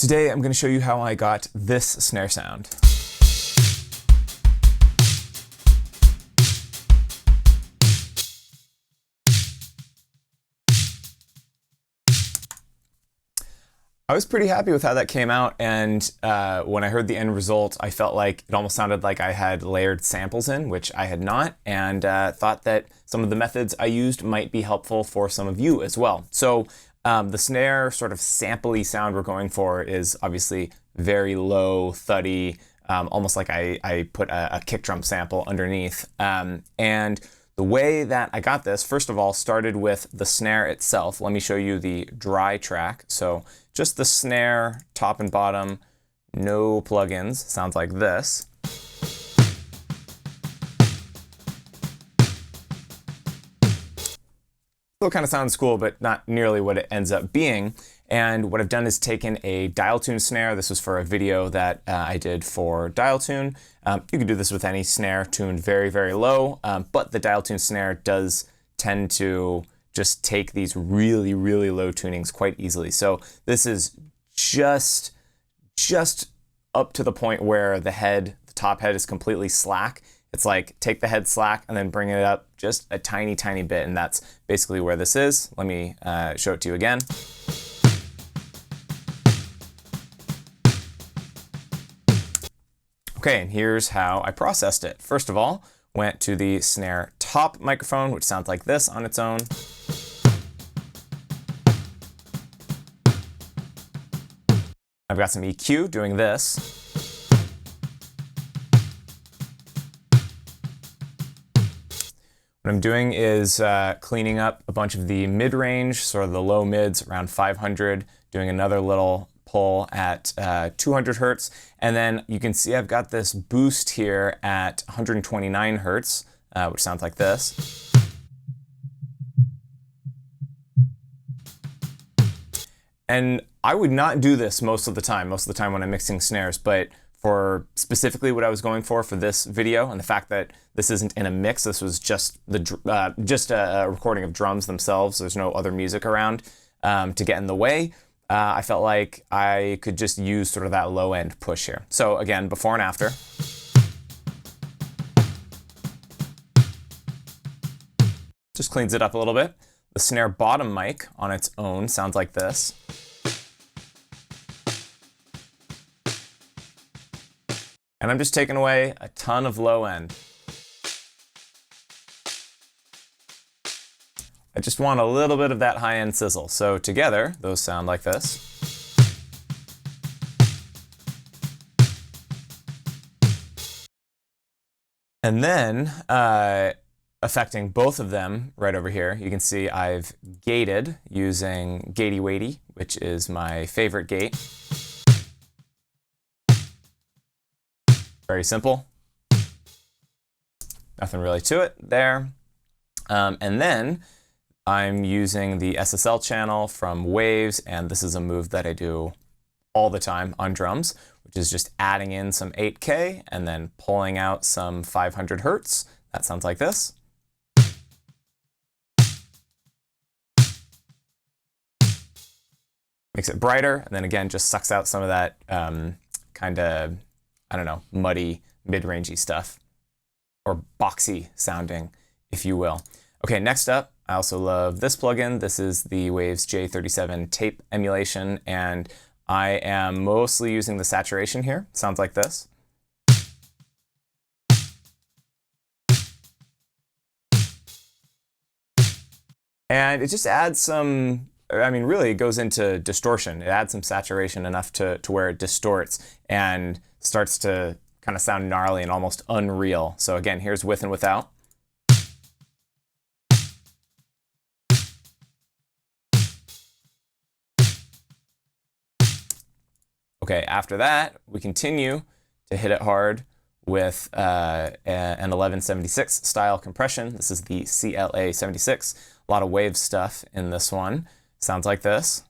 Today I'm going to show you how I got this snare sound. I was pretty happy with how that came out, and when I heard the end result, I felt like it almost sounded like I had layered samples in, which I had not, and thought that some of the methods I used might be helpful for some of you as well. So the snare sort of sampley sound we're going for is obviously very low, thuddy, almost like I put a kick drum sample underneath. And the way that I got this, first of all, started with the snare itself. Let me show you the dry track. So just the snare, top and bottom, no plugins, sounds like this. Still kind of sounds cool, but not nearly what it ends up being. And what I've done is taken a Dialtune snare. This was for a video that I did for Dialtune. You can do this with any snare tuned very, very low, but the Dialtune snare does tend to just take these really, really low tunings quite easily. So this is just up to the point where the top head is completely slack. It's like take the head slack and then bring it up just a tiny, tiny bit, and that's basically where this is. Let me show it to you again. Okay, and here's how I processed it. First of all, went to the snare top microphone, which sounds like this on its own. I've got some EQ doing this. What I'm doing is cleaning up a bunch of the mid-range, sort of the low mids around 500, doing another little pull at 200 hertz. And then you can see I've got this boost here at 129 hertz, which sounds like this. And I would not do this most of the time when I'm mixing snares, but for specifically what I was going for this video, and the fact that this isn't in a mix, this was just a recording of drums themselves. There's no other music around to get in the way. I felt like I could just use sort of that low end push here. So again, before and after. Just cleans it up a little bit. The snare bottom mic on its own sounds like this. And I'm just taking away a ton of low end. I just want a little bit of that high end sizzle. So together, those sound like this. And then, affecting both of them right over here, you can see I've gated using Gatey Weighty, which is my favorite gate. Very simple. Nothing really to it there. And then I'm using the SSL channel from Waves, and this is a move that I do all the time on drums, which is just adding in some 8K and then pulling out some 500 hertz. That sounds like this. Makes it brighter, and then again, just sucks out some of that kind of, I don't know, muddy, mid-rangey stuff, or boxy sounding, if you will. Okay, next up, I also love this plugin. This is the Waves J37 tape emulation, and I am mostly using the saturation here. Sounds like this. And it just adds some, I mean, really it goes into distortion. It adds some saturation enough to where it distorts and starts to kind of sound gnarly and almost unreal. So again, here's with and without. Okay, after that, we continue to hit it hard with an 1176 style compression. This is the CLA 76. A lot of wave stuff in this one. Sounds like this.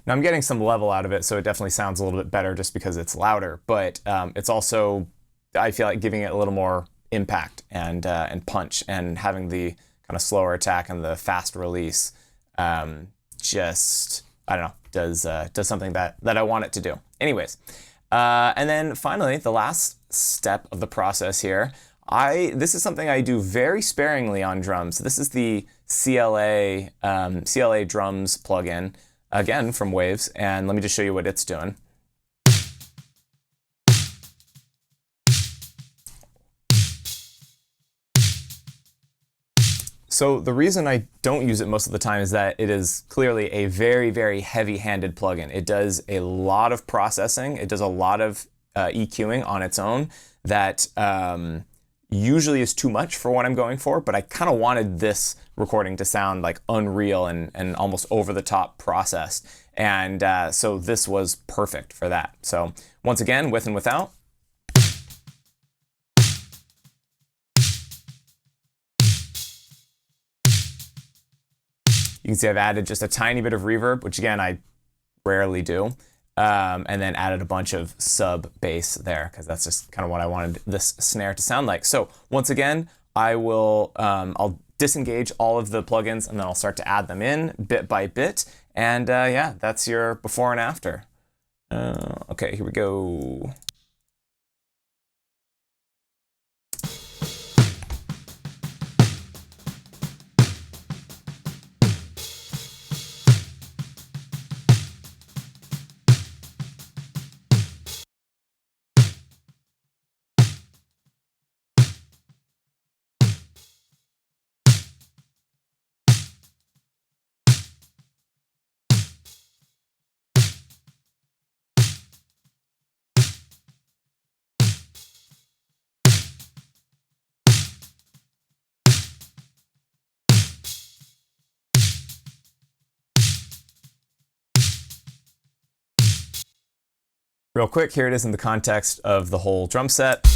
Now I'm getting some level out of it, so it definitely sounds a little bit better just because it's louder, but it's also I feel like giving it a little more impact and punch, and having the kind of slower attack and the fast release just, I don't know, does something that I want it to do. Anyways, and then finally, the last step of the process here, this is something I do very sparingly on drums. This is the CLA Drums plugin, again from Waves, and let me just show you what it's doing. So the reason I don't use it most of the time is that it is clearly a very, very heavy-handed plugin. It does a lot of processing. It does a lot of EQing on its own that usually is too much for what I'm going for, but I kind of wanted this recording to sound like unreal and almost over-the-top processed. And so this was perfect for that. So once again, with and without. You can see I've added just a tiny bit of reverb, which again, I rarely do. And then added a bunch of sub bass there, because that's just kind of what I wanted this snare to sound like. So once again, I'll disengage all of the plugins, and then I'll start to add them in bit by bit. And yeah, that's your before and after. Okay, here we go. Real quick, here it is in the context of the whole drum set.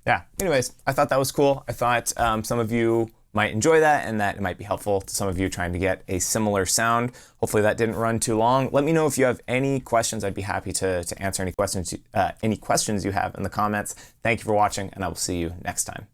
Yeah, anyways, I thought that was cool. I thought some of you might enjoy that, and that it might be helpful to some of you trying to get a similar sound. Hopefully that didn't run too long. Let me know if you have any questions. I'd be happy to answer any questions you have in the comments. Thank you for watching, and I will see you next time.